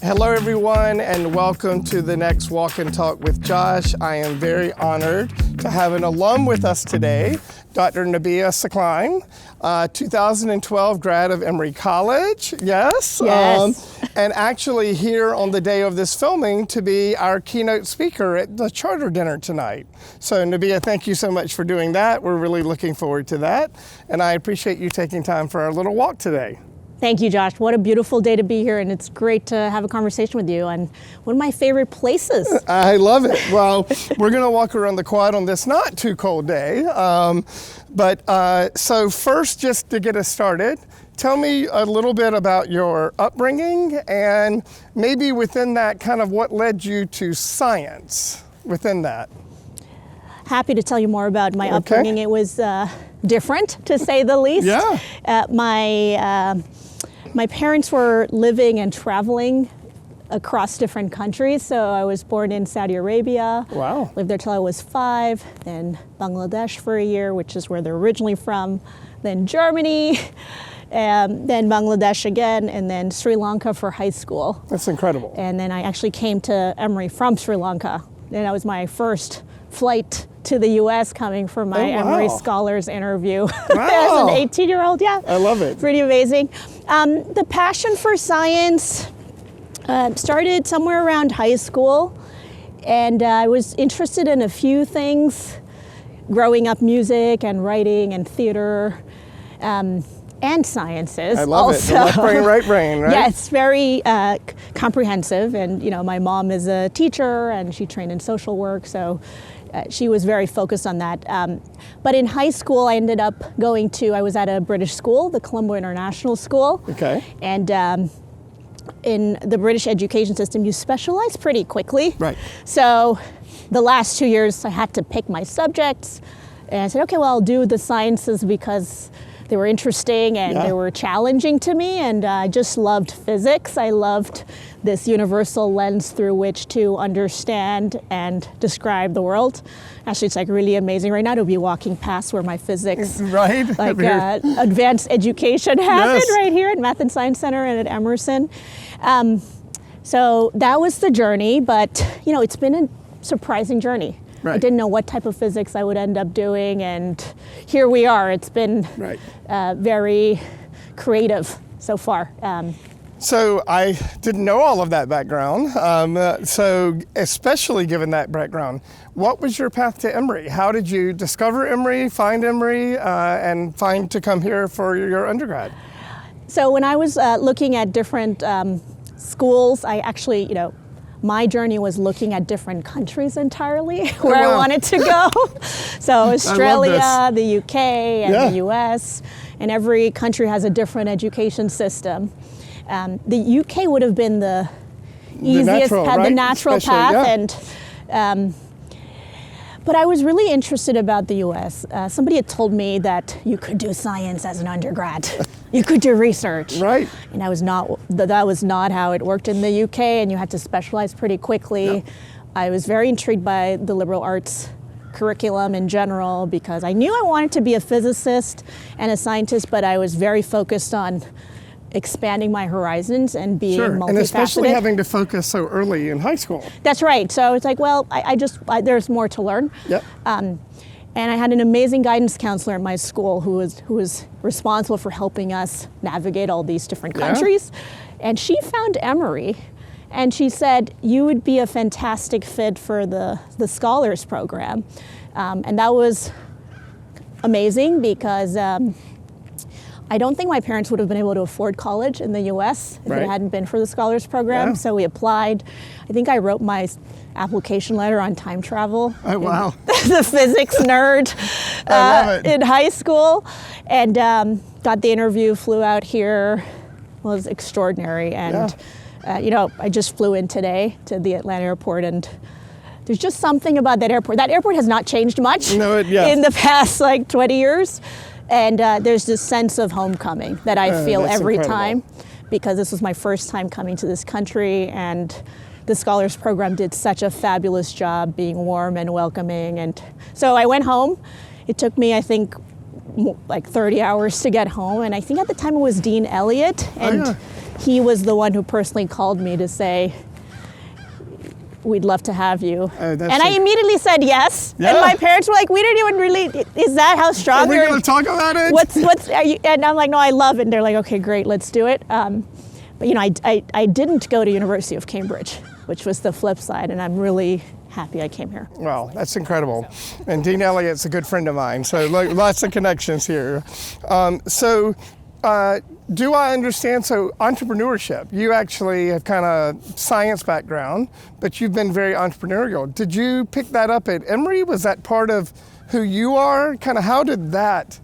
Hello, everyone, and welcome to the next Walk and Talk with Josh. I am very honored to have an alum with us today, Dr. Nabiha Saklayen, 2012 grad of Emory College. Yes. And actually here on the day of this filming to be our keynote speaker at the charter dinner tonight. So Nabiha, thank you so much for doing that. We're really looking forward to that. And I appreciate you taking time for our little walk today. Thank you, Josh. What a beautiful day to be here, and it's great to have a conversation with you on one of my favorite places. I love it. Well, we're going to walk around the quad on this not too cold day. So first, just to get us started, tell me a little bit about your upbringing and maybe within that kind of what led you to science within that. Happy to tell you more about my upbringing. It was different, to say the least. Yeah. My parents were living and traveling across different countries. So I was born in Saudi Arabia. Wow. Lived there till I was 5. Then Bangladesh for a year, which is where they're originally from. Then Germany. Then Bangladesh again, and then Sri Lanka for high school. That's incredible. And then I actually came to Emory from Sri Lanka. And that was my first flight to the U.S. coming for my Emory Scholars interview as an 18-year-old. Yeah, I love it. Pretty amazing. The passion for science started somewhere around high school, and I was interested in a few things growing up: music and writing and theater. And sciences. I love also. it. The left brain, right brain, right? Yeah, it's very comprehensive. And my mom is a teacher, and she trained in social work, so she was very focused on that. But in high school, I ended up I was at a British school, the Colombo International School. Okay. And in the British education system, you specialize pretty quickly. Right. So the last 2 years, I had to pick my subjects. And I said, okay, well, I'll do the sciences because they were interesting and they were challenging to me, and I just loved physics. I loved this universal lens through which to understand and describe the world. Actually, it's like really amazing right now to be walking past where my physics advanced education happened right here at Math and Science Center and at Emerson. So that was the journey, but it's been a surprising journey. Right. I didn't know what type of physics I would end up doing, and here we are. It's been very creative so far. So I didn't know all of that background. So especially given that background, what was your path to Emory? How did you discover Emory, find Emory, and find to come here for your undergrad? So when I was looking at different schools, I actually, my journey was looking at different countries entirely where I wanted to go. So Australia, the UK, and the US, and every country has a different education system. The UK would have been the easiest, the natural path, and but I was really interested about the US. Somebody had told me that you could do science as an undergrad. You could do research. Right. And that was not how it worked in the UK, and you had to specialize pretty quickly. Yep. I was very intrigued by the liberal arts curriculum in general because I knew I wanted to be a physicist and a scientist, but I was very focused on expanding my horizons and being multifaceted. And especially having to focus so early in high school. That's right. So it's like, well, there's more to learn. Yep. And I had an amazing guidance counselor at my school who was responsible for helping us navigate all these different countries. And she found Emory, and she said, you would be a fantastic fit for the Scholars Program. And that was amazing because I don't think my parents would have been able to afford college in the US if it hadn't been for the Scholars Program. Yeah. So we applied. I think I wrote my application letter on time travel. Oh, wow. The physics nerd in high school. And got the interview, flew out here. It was extraordinary. And, I just flew in today to the Atlanta airport, and there's just something about that airport. That airport has not changed much in the past 20 years. And there's this sense of homecoming that I feel every time, because this was my first time coming to this country, and the Scholars Program did such a fabulous job being warm and welcoming. And so I went home. It took me, I think, like 30 hours to get home. And I think at the time it was Dean Elliott, and he was the one who personally called me to say, we'd love to have you. And I immediately said yes. Yeah. And my parents were like, we didn't even really, is that how strong you're going to talk about it? And I'm like, no, I love it. And they're like, okay, great, let's do it. But I didn't go to University of Cambridge, which was the flip side. And I'm really happy I came here. Well, that's incredible. And Dean Elliott's a good friend of mine. So lots of connections here. Do I understand, so entrepreneurship, you actually have kind of science background, but you've been very entrepreneurial. Did you pick that up at Emory? Was that part of who you are? Kind of how did that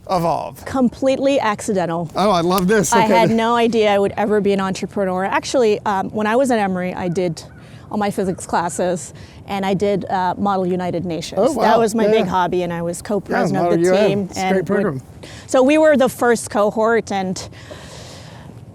evolve? Completely accidental. Oh, I love this. Okay. I had no idea I would ever be an entrepreneur. Actually, when I was at Emory, I did all my physics classes, and I did Model United Nations. Oh, wow. That was my big hobby, and I was co-president of the team. It's a great program. So we were the first cohort, and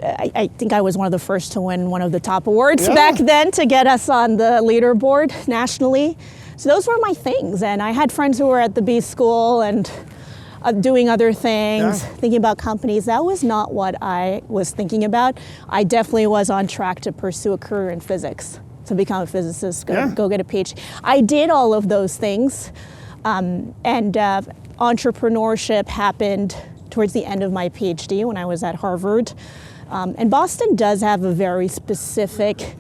I think I was one of the first to win one of the top awards back then to get us on the leaderboard nationally. So those were my things, and I had friends who were at the B school and doing other things, thinking about companies. That was not what I was thinking about. I definitely was on track to pursue a career in physics, to become a physicist, go get a PhD. I did all of those things, and entrepreneurship happened towards the end of my PhD when I was at Harvard. And Boston does have a very specific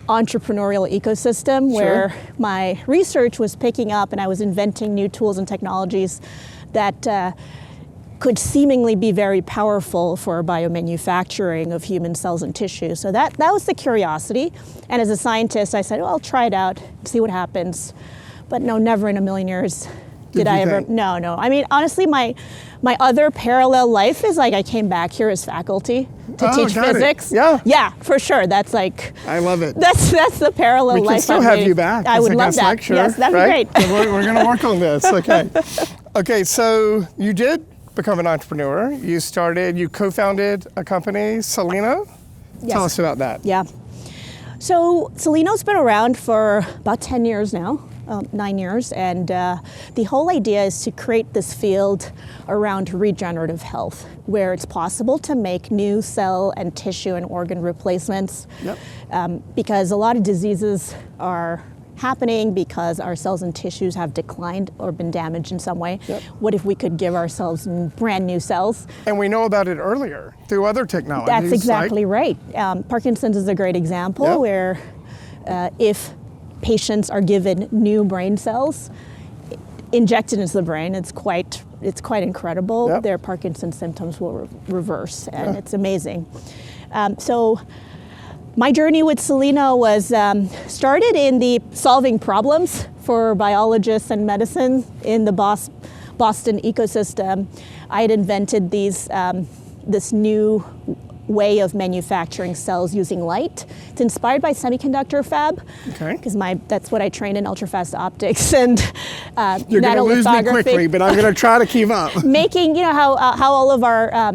entrepreneurial ecosystem where my research was picking up and I was inventing new tools and technologies that could seemingly be very powerful for biomanufacturing of human cells and tissue. So that was the curiosity. And as a scientist, I said, well, I'll try it out, see what happens. But no, never in a million years did I ever. No. I mean, honestly, my other parallel life is like I came back here as faculty to teach physics. Yeah, for sure. That's like. I love it. That's the parallel life. We can still have you back. I would love that. Lecture, yes, that'd be great. We're going to work on this. Okay. Okay. So you did become an entrepreneur. You co-founded a company, Selena. Yes. Tell us about that. Yeah. So Seleno's been around for about 10 years now. 9 years, and the whole idea is to create this field around regenerative health, where it's possible to make new cell and tissue and organ replacements, because a lot of diseases are happening because our cells and tissues have declined or been damaged in some way. What if we could give ourselves brand new cells? And we know about it earlier through other technologies. That's exactly right. Parkinson's is a great example where if patients are given new brain cells injected into the brain, it's quite incredible. Their Parkinson's symptoms will reverse, and it's amazing. So my journey with Selena was started in the solving problems for biologists and medicine in the Boston ecosystem. I had invented this new way of manufacturing cells using light. It's inspired by semiconductor fab, because that's what I trained in, ultrafast optics and You're going to lose me quickly, but I'm going to try to keep up. Making, how all of our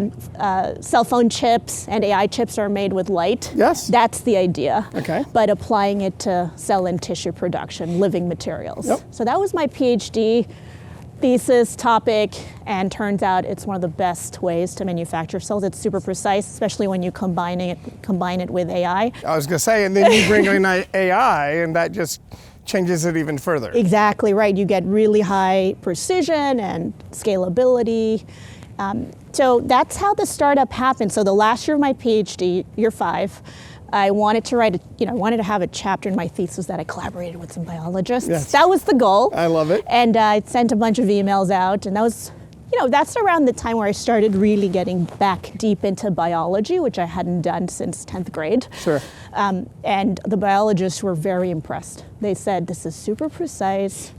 cell phone chips and AI chips are made with light. Yes. That's the idea. Okay. But applying it to cell and tissue production, living materials. So that was my PhD thesis topic, and turns out it's one of the best ways to manufacture cells. It's super precise, especially when you combine it with AI. I was going to say, and then you bring in AI, and that just changes it even further. Exactly right. You get really high precision and scalability. So that's how the startup happened. So the last year of my PhD, year 5, I wanted to I wanted to have a chapter in my thesis that I collaborated with some biologists. Yes. That was the goal. I love it. And I sent a bunch of emails out, and that was, that's around the time where I started really getting back deep into biology, which I hadn't done since 10th grade. Sure. And the biologists were very impressed. They said, this is super precise.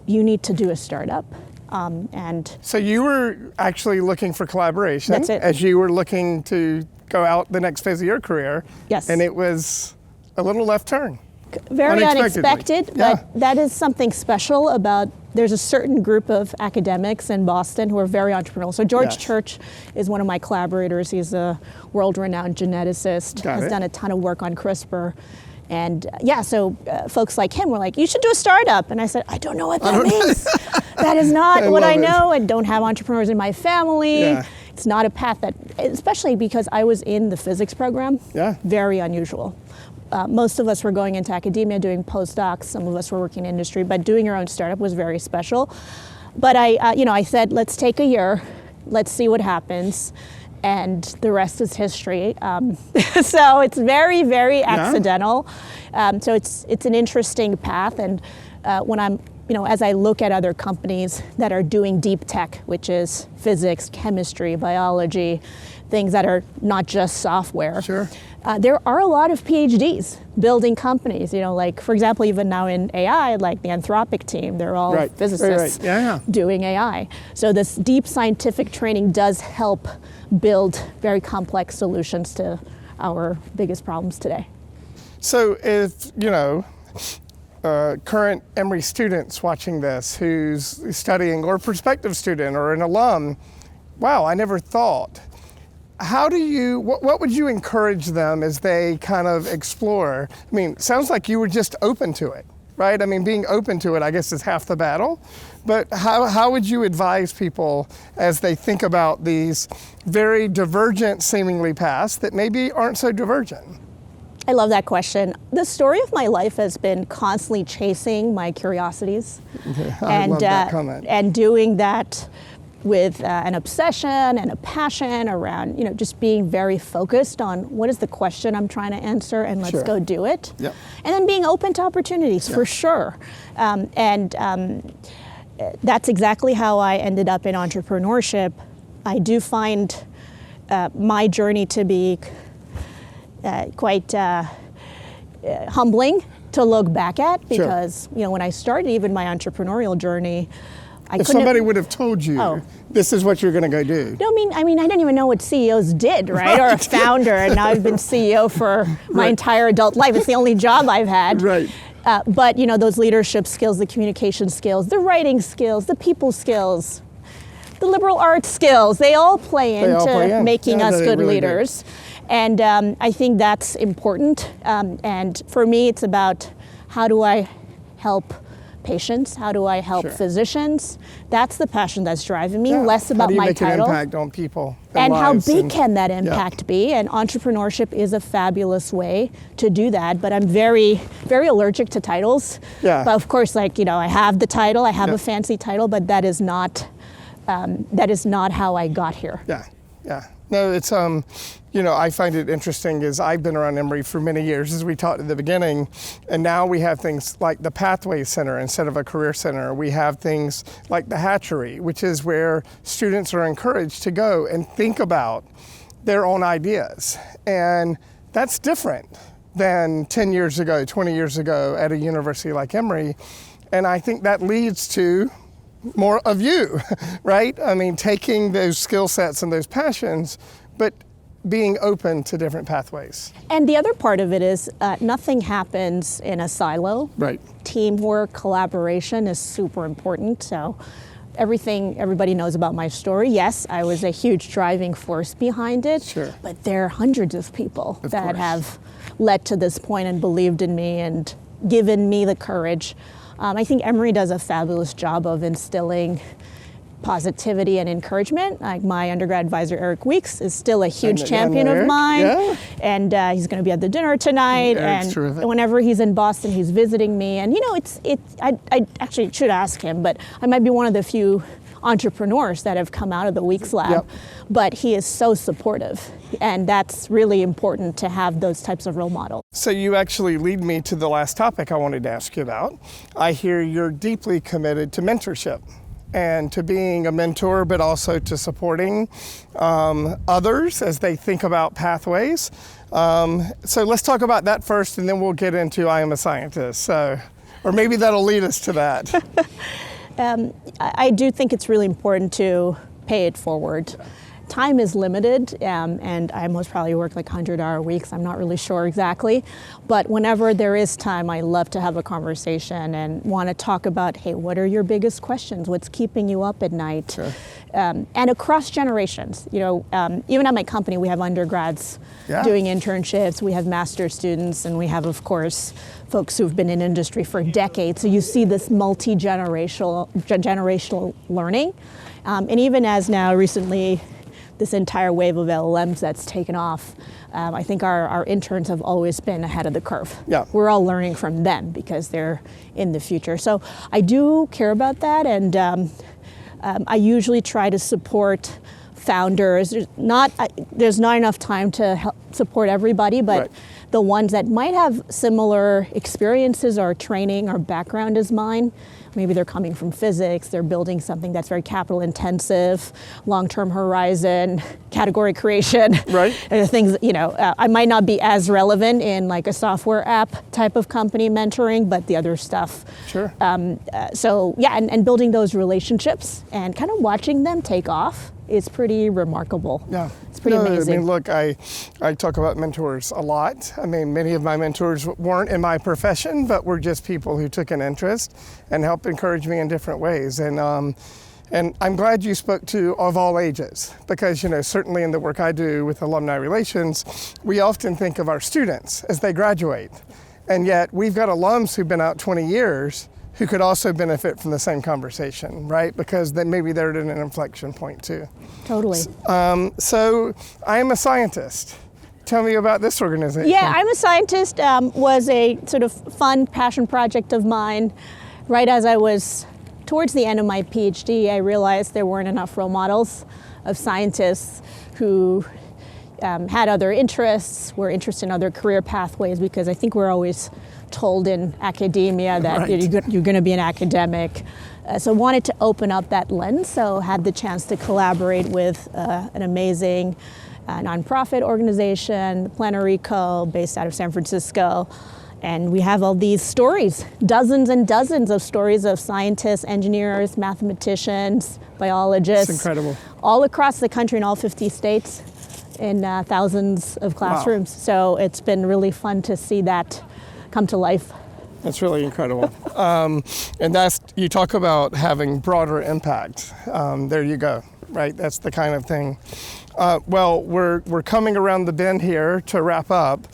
You need to do a startup. And so you were actually looking for collaboration. That's it. As you were looking to go out the next phase of your career. Yes. And it was a little left turn. Very unexpected, but that is something special about, there's a certain group of academics in Boston who are very entrepreneurial. So George Church is one of my collaborators. He's a world-renowned geneticist, has done a ton of work on CRISPR. And so folks like him were like, you should do a startup. And I said, I don't know what that means. That is not what I love it. know. I don't have entrepreneurs in my family. Yeah. It's not a path that, especially because I was in the physics program. Yeah. Very unusual. Most of us were going into academia, doing postdocs. Some of us were working in industry, but doing your own startup was very special. But I said, let's take a year, let's see what happens, and the rest is history. So it's very, very accidental. So it's an interesting path, and when I'm, as I look at other companies that are doing deep tech, which is physics, chemistry, biology, things that are not just software. Sure. There are a lot of PhDs building companies, like, for example, even now in AI, like the Anthropic team, they're all physicists doing AI. So this deep scientific training does help build very complex solutions to our biggest problems today. So if, current Emory students watching this who's studying, or a prospective student or an alum, wow, I never thought. What would you encourage them as they kind of explore? I mean, it sounds like you were just open to it, right? I mean, being open to it, I guess, is half the battle. But how would you advise people as they think about these very divergent, seemingly paths that maybe aren't so divergent? I love that question. The story of my life has been constantly chasing my curiosities. I love that comment. And doing that with an obsession and a passion around, just being very focused on what is the question I'm trying to answer, and let's go do it. Yep. And then being open to opportunities, for sure. That's exactly how I ended up in entrepreneurship. I do find my journey to be quite humbling to look back at, because when I started even my entrepreneurial journey, if somebody would have told you, this is what you're going to go do. No, I mean, I didn't even know what CEOs did, right? Or a founder, and now I've been CEO for my entire adult life. It's the only job I've had. Right. But those leadership skills, the communication skills, the writing skills, the people skills, the liberal arts skills, they all play into making us good leaders. And I think that's important. And for me, it's about how do I help patients? How do I help physicians? That's the passion that's driving me, less about my title. How do you make an impact on people and how big can that impact be? And entrepreneurship is a fabulous way to do that. But I'm very, very allergic to titles. Yeah. But of course, I have the title, I have a fancy title, but that is not how I got here. Yeah. No, it's, I find it interesting is I've been around Emory for many years, as we talked at the beginning, and now we have things like the Pathway Center instead of a career center. We have things like the Hatchery, which is where students are encouraged to go and think about their own ideas. And that's different than 10 years ago, 20 years ago at a university like Emory. And I think that leads to more of you, right? I mean, taking those skill sets and those passions, but being open to different pathways. And the other part of it is nothing happens in a silo. Right. Teamwork, collaboration is super important. So everybody knows about my story. Yes, I was a huge driving force behind it, but there are hundreds of people that have led to this point and believed in me and given me the courage. I think Emory does a fabulous job of instilling positivity and encouragement. Like my undergrad advisor, Eric Weeks, is still a huge champion of mine. And he's going to be at the dinner tonight. Eric's and terrific. Whenever he's in Boston, he's visiting me. And I actually should ask him, but I might be one of the few entrepreneurs that have come out of the Weeks Lab. But he is so supportive. And that's really important to have those types of role models. So you actually lead me to the last topic I wanted to ask you about. I hear you're deeply committed to mentorship and to being a mentor, but also to supporting others as they think about pathways. So let's talk about that first, and then we'll get into I am a scientist. So, or maybe that'll lead us to that. I do think it's really important to pay it forward. time is limited, and I most probably work like 100-hour weeks. I'm not really sure exactly. But whenever there is time, I love to have a conversation and want to talk about, hey, what are your biggest questions? What's keeping you up at night? Sure. And across generations. Even at my company, we have undergrads doing internships. We have master's students, and we have, of course, folks who've been in industry for decades. So you see this generational learning. And even as now recently, this entire wave of LLMs that's taken off, I think our interns have always been ahead of the curve. Yeah. We're all learning from them because they're in the future. So I do care about that, and I usually try to support founders. There's not enough time to help support everybody, but the ones that might have similar experiences or training or background as mine, maybe they're coming from physics, they're building something that's very capital intensive, long-term horizon, category creation. Right. Things, I might not be as relevant in like a software app type of company mentoring, but the other stuff. Sure. And building those relationships and kind of watching them take off is pretty remarkable. Yeah. It's pretty amazing. I mean, look, I talk about mentors a lot. I mean, many of my mentors weren't in my profession, but were just people who took an interest and helped encourage me in different ways. And I'm glad you spoke to of all ages, because, certainly in the work I do with alumni relations, we often think of our students as they graduate. And yet we've got alums who've been out 20 years who could also benefit from the same conversation, right? Because then maybe they're at an inflection point too. Totally. So I am a scientist. Tell me about this organization. Yeah, I'm a scientist. Was a sort of fun passion project of mine. Right as I was towards the end of my PhD, I realized there weren't enough role models of scientists who had other interests, were interested in other career pathways, because I think we're always told in academia that you're going to be an academic. So wanted to open up that lens, so had the chance to collaborate with an amazing nonprofit organization, Plenary Co., based out of San Francisco. And we have all these stories, dozens and dozens of stories of scientists, engineers, mathematicians, biologists. It's incredible. All across the country in all 50 states in thousands of classrooms. Wow. So it's been really fun to see that come to life. That's really incredible. And you talk about having broader impact. There you go, right? That's the kind of thing. Well, we're coming around the bend here to wrap up.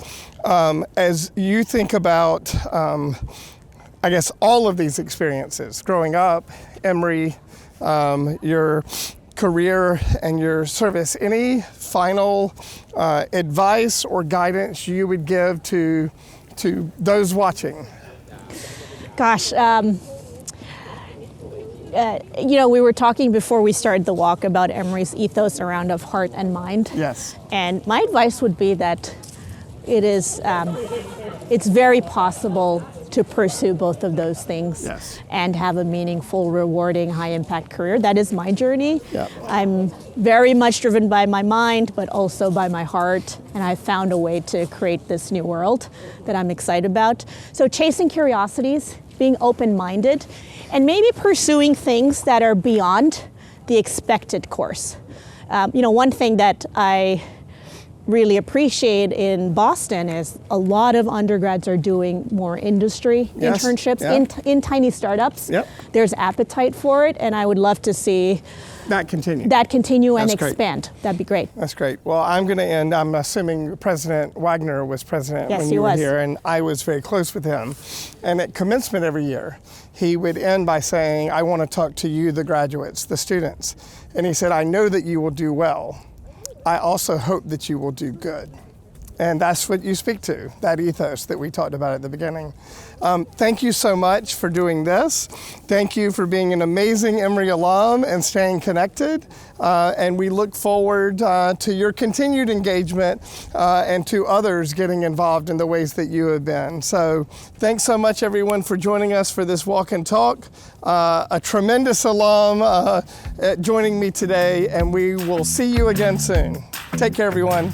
As you think about, I guess, all of these experiences, growing up, Emory, your career and your service, any final advice or guidance you would give to those watching? Gosh, we were talking before we started the walk about Emory's ethos around of heart and mind. Yes. And my advice would be that it's very possible to pursue both of those things and have a meaningful, rewarding, high-impact career. That is my journey. Yep. I'm very much driven by my mind, but also by my heart, and I've found a way to create this new world that I'm excited about. So chasing curiosities, being open-minded, and maybe pursuing things that are beyond the expected course. One thing that I really appreciate in Boston is a lot of undergrads are doing more industry internships in tiny startups. Yep. There's appetite for it, and I would love to see that continue and expand. That'd be great. That's great. Well, I'm going to end. I'm assuming President Wagner was president when you were here, and I was very close with him. And at commencement every year, he would end by saying, "I want to talk to you, the graduates, the students." And he said, "I know that you will do well. I also hope that you will do good." And that's what you speak to, that ethos that we talked about at the beginning. Thank you so much for doing this. Thank you for being an amazing Emory alum and staying connected. And we look forward to your continued engagement and to others getting involved in the ways that you have been. So thanks so much, everyone, for joining us for this walk and talk. A tremendous alum joining me today, and we will see you again soon. Take care, everyone.